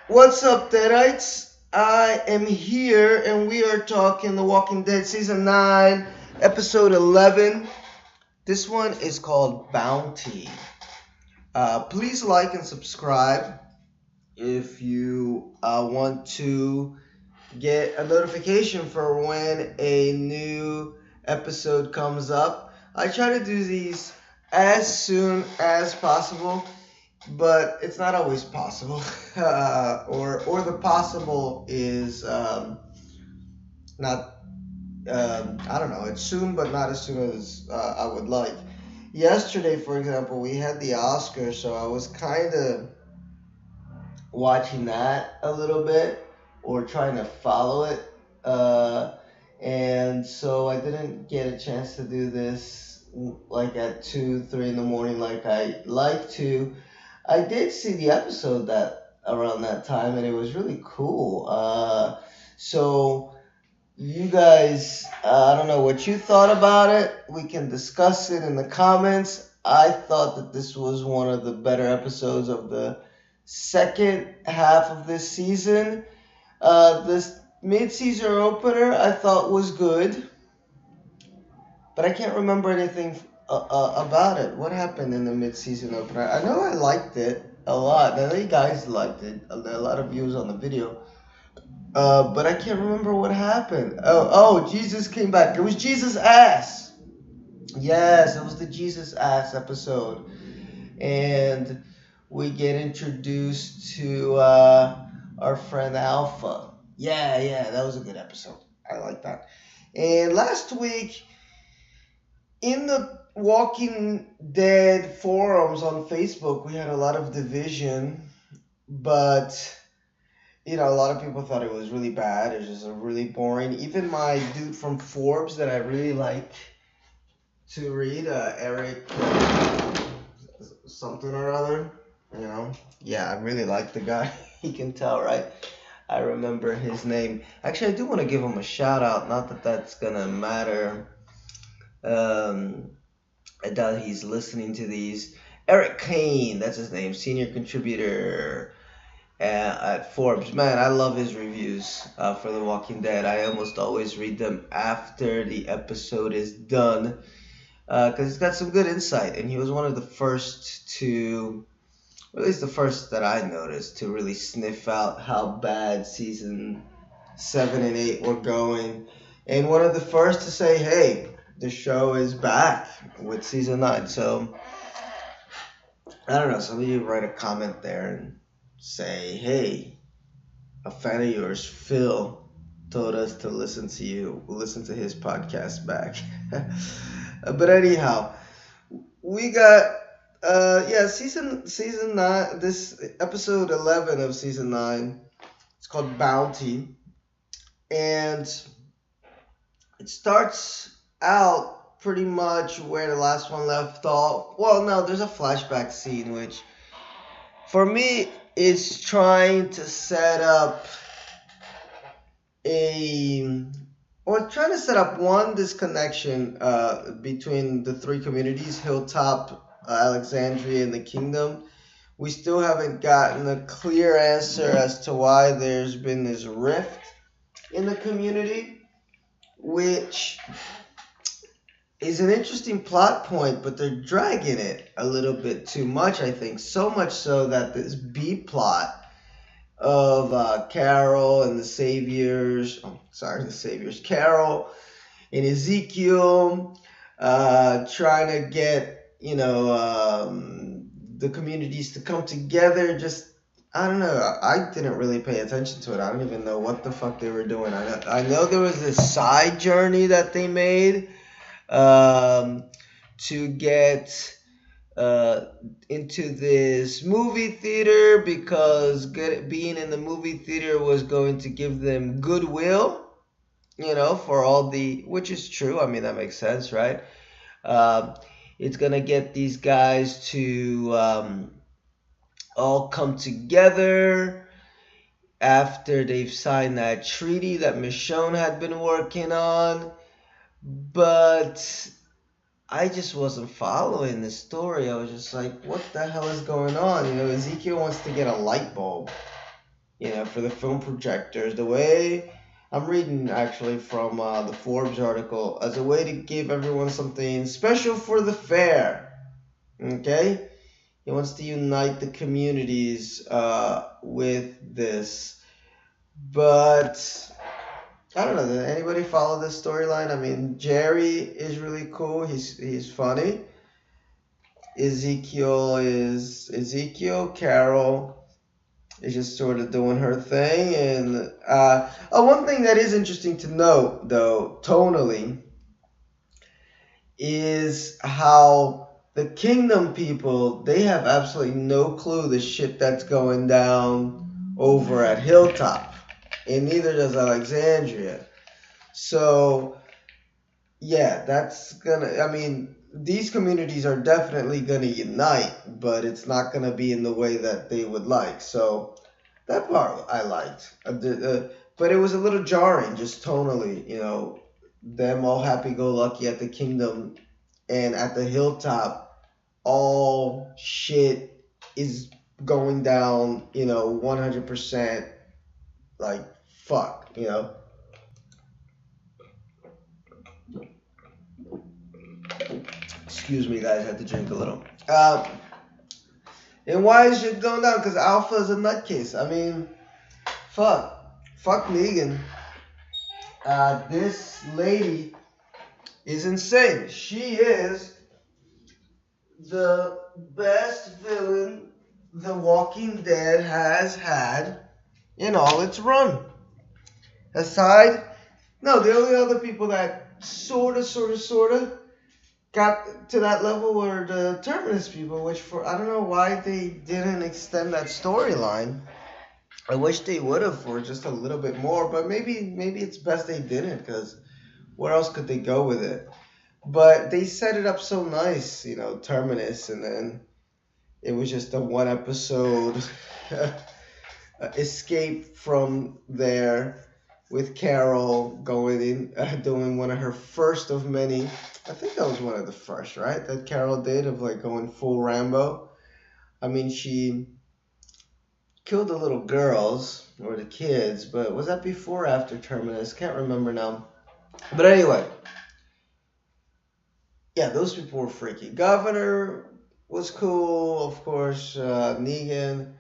What's up, Deadites? I am here and we are talking The Walking Dead Season 9, Episode 11. This one is called Bounty. Please like and subscribe if you want to get a notification for when a new episode comes up. I try to do these as soon as possible, but it's not always possible. Or the possible is not. I don't know. It's soon, but not as soon as I would like. Yesterday, for example, we had the Oscars, so I was kind of watching that a little bit or trying to follow it. Uh, and so I didn't get a chance to do this like at 2, 3 in the morning like I like to. I did see the episode that around that time, and it was really cool. So you guys, I don't know what you thought about it. We can discuss it in the comments. I thought that this was one of the better episodes of the second half of this season. This mid-season opener I thought was good, but I can't remember anything about it. What happened in the mid-season opener? I know I liked it a lot. I know you guys liked it. A lot of views on the video. But I can't remember what happened. Oh, Jesus came back. It was Jesus ass. Yes, it was the Jesus ass episode, and we get introduced to our friend Alpha. Yeah, that was a good episode. I like that. And last week in the Walking Dead forums on Facebook, we had a lot of division, but a lot of people thought it was really bad. It was just really boring. Even my dude from Forbes that I really like to read, Eric something or other, Yeah, I really like the guy. You can tell, right? I remember his name. Actually, I do want to give him a shout out. Not that that's gonna matter. Um, I doubt he's listening to these. Eric Kane, that's his name, senior contributor at Forbes. Man, I love his reviews for The Walking Dead. I almost always read them after the episode is done because he's got some good insight, and he was one of the first to, or at least the first that I noticed, to really sniff out how bad season 7 and 8 were going, and one of the first to say, "Hey, the show is back with season 9." So I don't know. Some of you write a comment there and say, "Hey, a fan of yours, Phil, told us to listen to his podcast back." But anyhow, we got season 9, this episode 11 of season 9. It's called Bounty, and it starts out pretty much where the last one left off. Well, no, there's a flashback scene which for me is trying to set up a trying to set up one disconnection between the three communities, Hilltop, Alexandria, and the Kingdom. We still haven't gotten a clear answer as to why there's been this rift in the community, which is an interesting plot point, but they're dragging it a little bit too much, I think. So much so that this B plot of Carol and the Saviors. Oh, sorry, the Saviors. Carol and Ezekiel trying to get, the communities to come together. Just, I don't know. I didn't really pay attention to it. I don't even know what the fuck they were doing. I know there was this side journey that they made um, to get uh, into this movie theater because being in the movie theater was going to give them goodwill, for all which is true. I mean, that makes sense, right? Uh, it's going to get these guys to all come together after they've signed that treaty that Michonne had been working on. But I just wasn't following the story. I was just like, what the hell is going on? Ezekiel wants to get a light bulb. for the film projectors, the way I'm reading actually from the Forbes article, as a way to give everyone something special for the fair. Okay? He wants to unite the communities with this. But I don't know. Did anybody follow this storyline? I mean, Jerry is really cool. He's funny. Ezekiel. Carol is just sort of doing her thing. And one thing that is interesting to note, though, tonally, is how the Kingdom people, they have absolutely no clue the shit that's going down over at Hilltop. And neither does Alexandria. So, yeah, these communities are definitely gonna unite, but it's not gonna be in the way that they would like. So, that part I liked. But it was a little jarring, just tonally, them all happy-go-lucky at the Kingdom, and at the Hilltop, all shit is going down, 100%, like, fuck. Excuse me, guys, I had to drink a little. And why is shit going down? Because Alpha is a nutcase. I mean, fuck. Fuck Negan. This lady is insane. She is the best villain The Walking Dead has had in all its run. The only other people that sorta got to that level were the Terminus people, which I don't know why they didn't extend that storyline. I wish they would have for just a little bit more, but maybe it's best they didn't, because where else could they go with it? But they set it up so nice, Terminus, and then it was just a one episode escape from there with Carol going in, doing one of her first of many. I think that was one of the first, right? That Carol did, of like going full Rambo. I mean, she killed the little girls or the kids, but was that before or after Terminus? Can't remember now. But anyway, yeah, those people were freaky. Governor was cool, of course, Negan.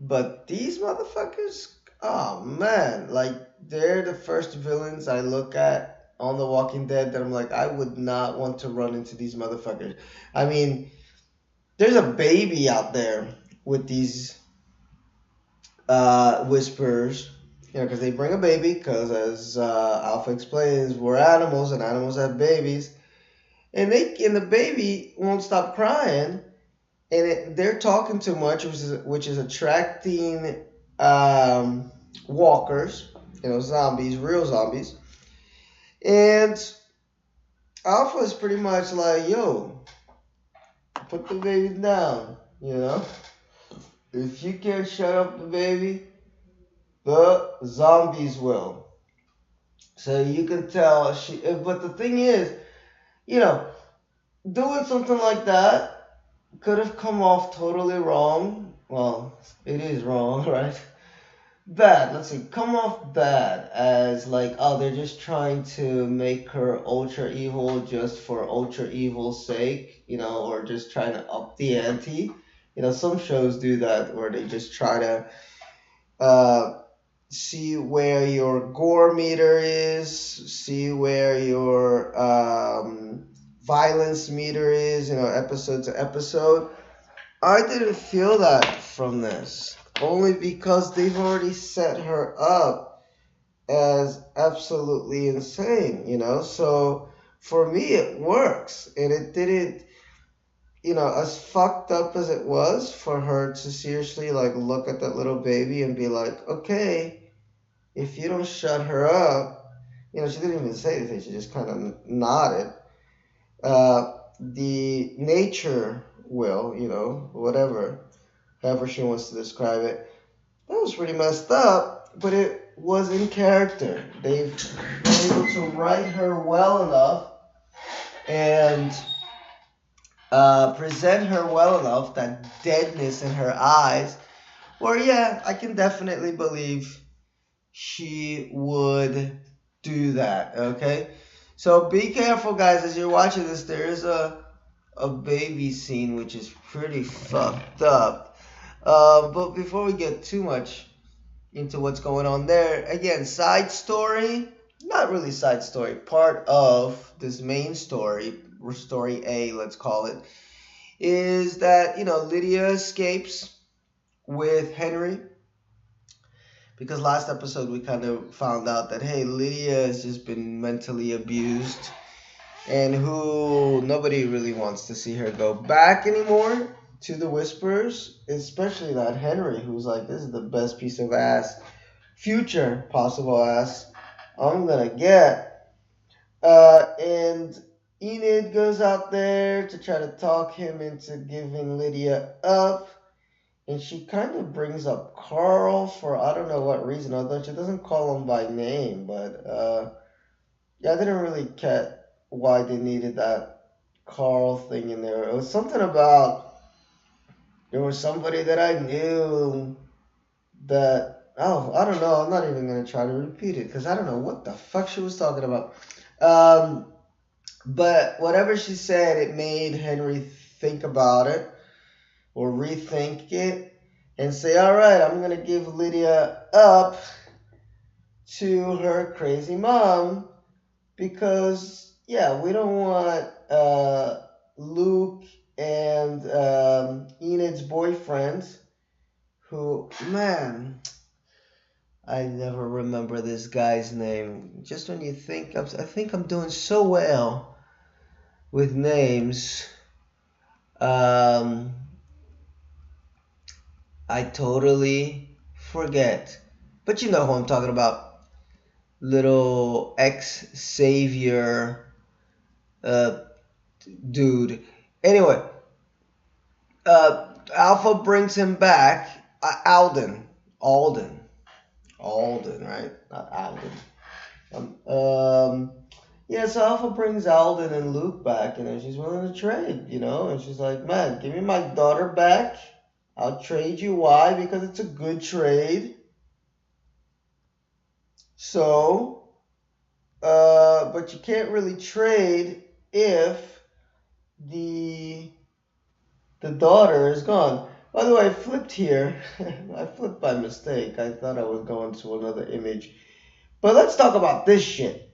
But these motherfuckers, oh man, like, they're the first villains I look at on The Walking Dead that I'm like, I would not want to run into these motherfuckers. I mean, there's a baby out there with these whispers, because they bring a baby, because as Alpha explains, we're animals and animals have babies. And the baby won't stop crying, and they're talking too much, which is attracting walkers, zombies, real zombies. And Alpha is pretty much like, yo, put the baby down, If you can't shut up the baby, the zombies will. So you can tell but the thing is, doing something like that could have come off totally wrong. Well, it is wrong, right? Bad. Let's see. Come off bad as like, oh, they're just trying to make her ultra evil just for ultra evil's sake, or just trying to up the ante. Some shows do that where they just try to see where your gore meter is, see where your violence meter is, episode to episode. I didn't feel that from this, only because they've already set her up as absolutely insane, So for me, it works, and it didn't, as fucked up as it was for her to seriously like look at that little baby and be like, okay, if you don't shut her up, she didn't even say anything. She just kind of nodded. The nature will, whatever, however she wants to describe it, that was pretty messed up, but it was in character. They've been able to write her well enough and present her well enough, that deadness in her eyes, Or yeah, I can definitely believe she would do that. Okay, so be careful, guys, as you're watching this. There is a baby scene which is pretty fucked up. But before we get too much into what's going on there, again, side story, not really side story, part of this main story, story A, let's call it, is that, Lydia escapes with Henry, because last episode we kind of found out that, hey, Lydia has just been mentally abused, and who nobody really wants to see her go back anymore to the Whisperers, especially not Henry, who's like, this is the best piece of ass, future possible ass I'm gonna get. And Enid goes out there to try to talk him into giving Lydia up. And she kind of brings up Carl for I don't know what reason, although she doesn't call him by name. But yeah, I didn't really get why they needed that Carl thing in there. It was something about there was somebody that I knew that, oh, I don't know. I'm not even going to try to repeat it because I don't know what the fuck she was talking about. But whatever she said, it made Henry think about it or rethink it and say, all right, I'm going to give Lydia up to her crazy mom because, yeah, we don't want Luke and Enid's boyfriend, who, man, I never remember this guy's name. Just when you think, I think I'm doing so well with names, I totally forget. But you know who I'm talking about. Little ex-savior dude. Anyway, Alpha brings him back. Alden, right? Not Alden. Yeah, so Alpha brings Alden and Luke back, she's willing to trade, and she's like, man, give me my daughter back. I'll trade you. Why? Because it's a good trade. So, but you can't really trade if the daughter is gone. By the way, I flipped here. I flipped by mistake. I thought I was going to another image. But let's talk about this shit.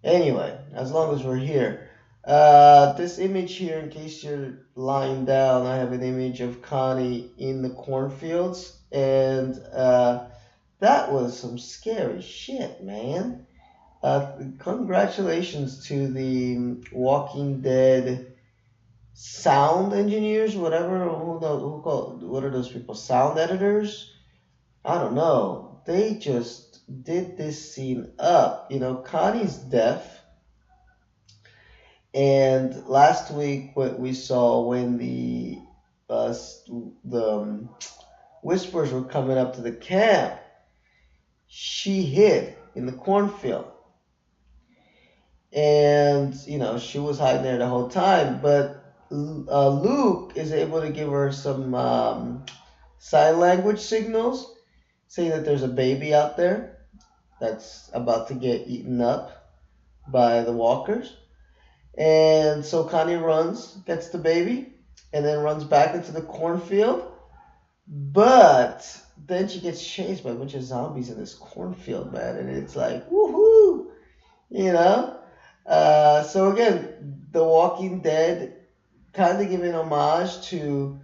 Anyway, as long as we're here. This image here, in case you're lying down, I have an image of Connie in the cornfields. And that was some scary shit, man. Congratulations to the Walking Dead sound engineers, whatever, what are those people, sound editors? I don't know. They just did this scene up. Connie's deaf. And last week, what we saw when the Whispers were coming up to the camp, she hid in the cornfield. And, she was hiding there the whole time. But Luke is able to give her some sign language signals, saying that there's a baby out there that's about to get eaten up by the walkers. And so Connie runs, gets the baby, and then runs back into the cornfield. But then she gets chased by a bunch of zombies in this cornfield, man. And it's like, woohoo! So again, The Walking Dead kind of giving homage to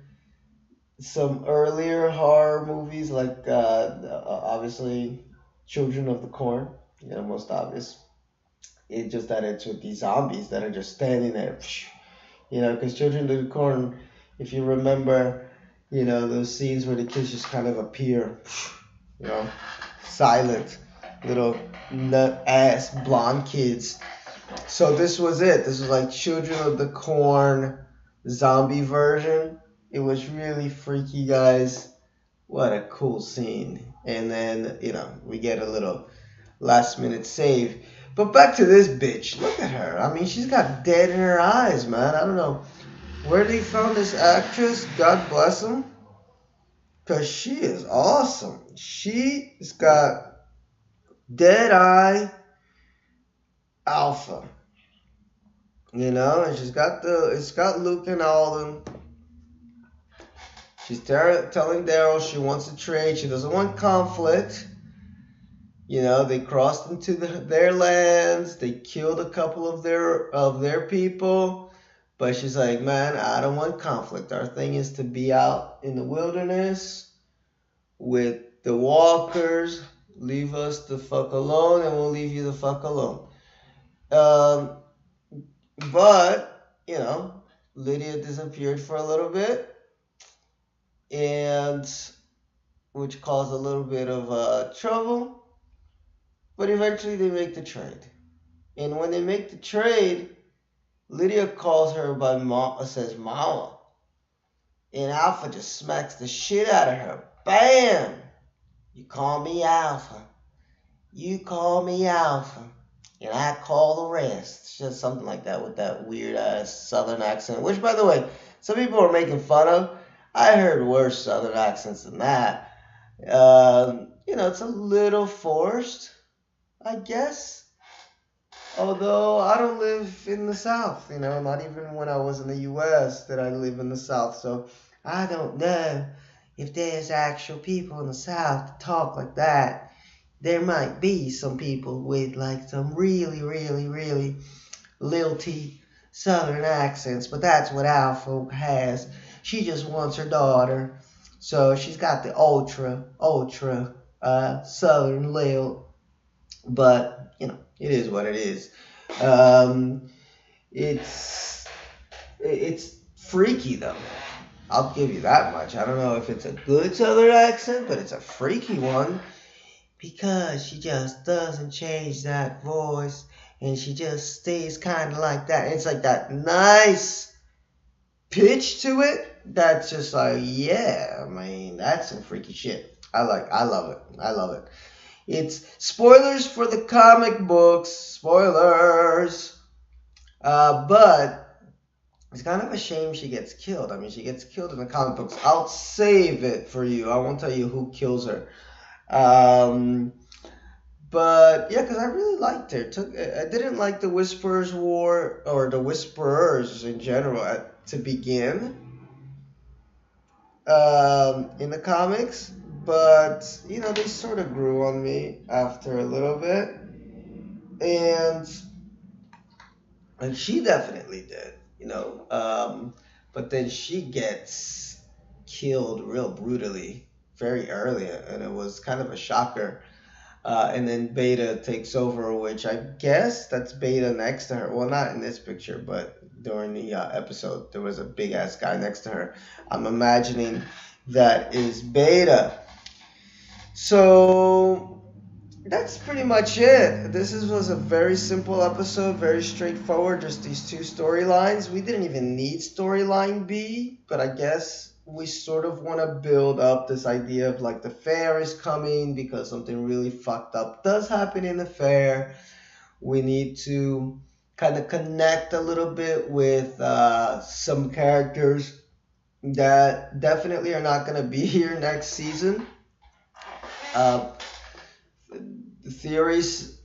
some earlier horror movies, like obviously Children of the Corn, most obvious. It just that it's with these zombies that are just standing there, because Children of the Corn, if you remember, those scenes where the kids just kind of appear, silent, little nut ass blonde kids. So this was it. This was like Children of the Corn zombie version. It was really freaky, guys. What a cool scene. And then, we get a little last minute save. But back to this bitch. Look at her. I mean, she's got dead in her eyes, man. I don't know where they found this actress. God bless them. Because she is awesome. She's got Deadeye Alpha. And it's got Luke and Alden. She's telling Daryl she wants to trade. She doesn't want conflict. They crossed into their lands. They killed a couple of their people. But she's like, man, I don't want conflict. Our thing is to be out in the wilderness with the walkers. Leave us the fuck alone, and we'll leave you the fuck alone. Um, but Lydia disappeared for a little bit, and which caused a little bit of trouble. But eventually they make the trade. And when they make the trade, Lydia calls her by says Mama. And Alpha just smacks the shit out of her. Bam! You call me Alpha. You call me Alpha. And I call the rest. It's just something like that with that weird ass southern accent. Which, by the way, some people are making fun of. I heard worse southern accents than that. It's a little forced, I guess. Although I don't live in the South, not even when I was in the U.S. did I live in the South. So I don't know if there's actual people in the South that talk like that. There might be some people with like some really, really, really lilty Southern accents, but that's what Alpha has. She just wants her daughter. So she's got the ultra Southern lilt. But, it is what it is. It's freaky, though. I'll give you that much. I don't know if it's a good Southern accent, but it's a freaky one. Because she just doesn't change that voice. And she just stays kind of like that. It's like that nice pitch to it. That's just like, yeah, I mean, that's some freaky shit. I love it. It's spoilers for the comic books. Spoilers. But it's kind of a shame she gets killed. I mean, she gets killed in the comic books. I'll save it for you. I won't tell you who kills her. But yeah, because I really liked her. I didn't like the Whisperers War or the Whisperers in general to begin in the comics, but they sort of grew on me after a little bit, and she definitely did, but then she gets killed real brutally very early, and it was kind of a shocker. And then Beta takes over, which I guess that's Beta next to her. Well, not in this picture, but during the episode, there was a big-ass guy next to her. I'm imagining that is Beta. So that's pretty much it. This was a very simple episode, very straightforward, just these two storylines. We didn't even need storyline B, but I guess we sort of want to build up this idea of like the fair is coming because something really fucked up does happen in the fair. We need to kind of connect a little bit with some characters that definitely are not going to be here next season. The theories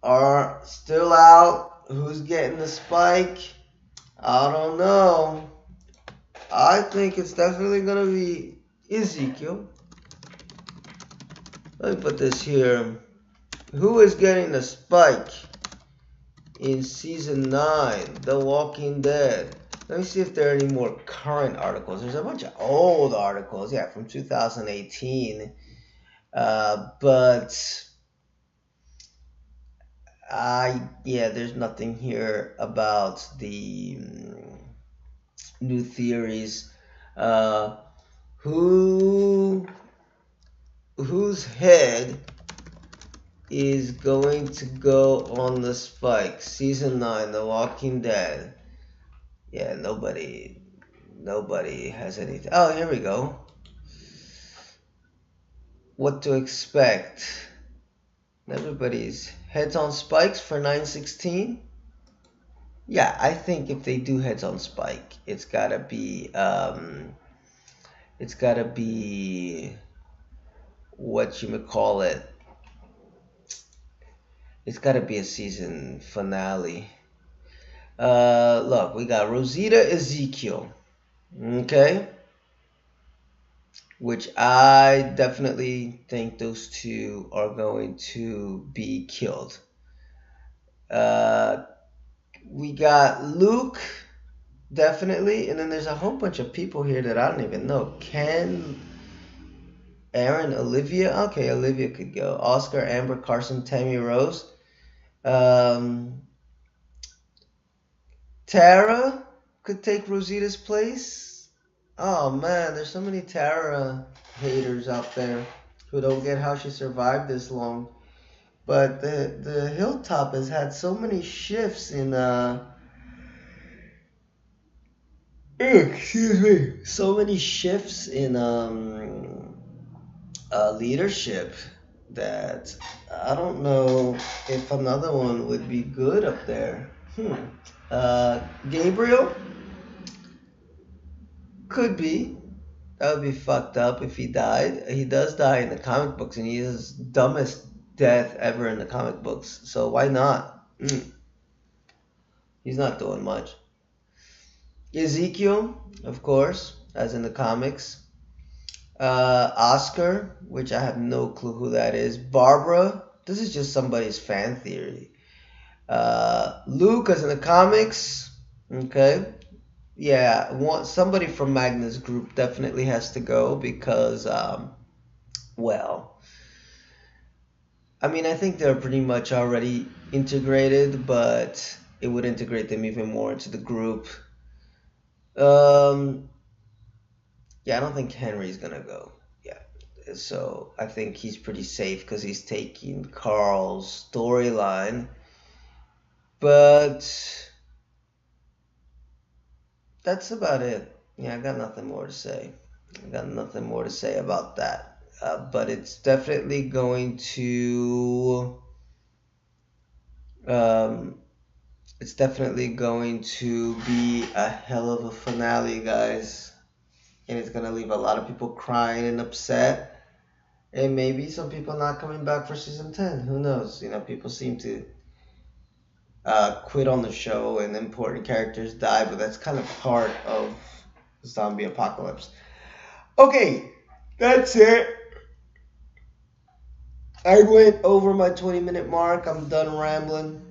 are still out. Who's getting the spike? I don't know. I think it's definitely going to be Ezekiel. Let me put this here. Who is getting the spike in Season 9, The Walking Dead? Let me see if there are any more current articles. There's a bunch of old articles, from 2018. There's nothing here about the new theories. Whose head is going to go on the spike? Season 9, The Walking Dead. Yeah, nobody has anything. Oh, here we go. What to expect? Everybody's heads on spikes for 9/16. Yeah, I think if they do heads on spike, it's gotta be It's gotta be whatchamacallit. It's gotta be a season finale. Look, we got Rosita Ezekiel. Okay? Which I definitely think those two are going to be killed. Uh, we got Luke, definitely, and then there's a whole bunch of people here that I don't even know. Ken, Aaron, Olivia. Okay, Olivia could go. Oscar, Amber, Carson, Tammy, Rose. Um, Tara could take Rosita's place. Oh man, there's so many Tara haters out there who don't get how she survived this long. But the Hilltop has had so many shifts in excuse me, so many shifts in leadership that I don't know if another one would be good up there. Gabriel could be. That would be fucked up if he died. He does die in the comic books, and he is dumbest death ever in the comic books. So why not? He's not doing much. Ezekiel, of course, as in the comics. Oscar, which I have no clue who that is. Barbara, this is just somebody's fan theory. Luke, as in the comics. Okay. Yeah, somebody from Magnus Group definitely has to go because, well, I mean, I think they're pretty much already integrated, but it would integrate them even more into the group. Um, yeah, I don't think Henry's gonna go. Yeah, so I think he's pretty safe because he's taking Carl's storyline. But that's about it. Yeah, I got nothing more to say. I got nothing more to say about that. But it's definitely going to. Um, it's definitely going to be a hell of a finale, guys. And it's gonna leave a lot of people crying and upset. And maybe some people not coming back for season 10. Who knows? You know, people seem to quit on the show and important characters die, but that's kind of part of the zombie apocalypse. Okay, that's it. I went over my 20-minute mark. I'm done rambling.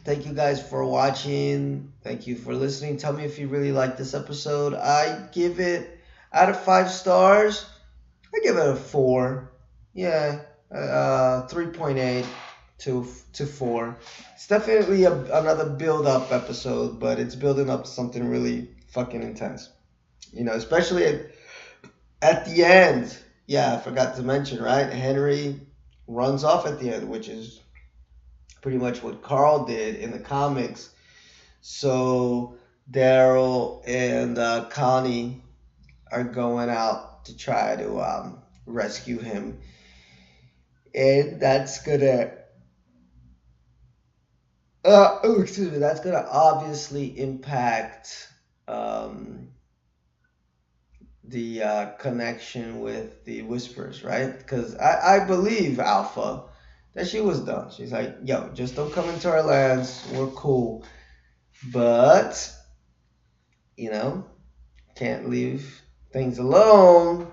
Thank you guys for watching. Thank you for listening. Tell me if you really like this episode. I give it, out of 5 stars, I give it a 4. Yeah, 3.8 to 4. It's definitely another build-up episode, but it's building up to something really fucking intense. You know, especially at the end. Yeah, I forgot to mention, right? Henry runs off at the end, which is pretty much what Carl did in the comics. So Daryl and Connie are going out to try to rescue him, and that's gonna that's gonna obviously impact the connection with the Whispers, right? Because I believe Alpha that she was done. She's like, yo, just don't come into our lands. We're cool. But, you know, can't leave things alone.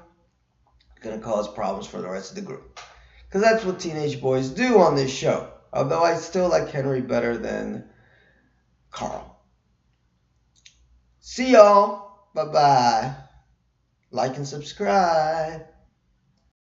Gonna cause problems for the rest of the group. Because that's what teenage boys do on this show. Although I still like Henry better than Carl. See y'all. Bye-bye. Like and subscribe.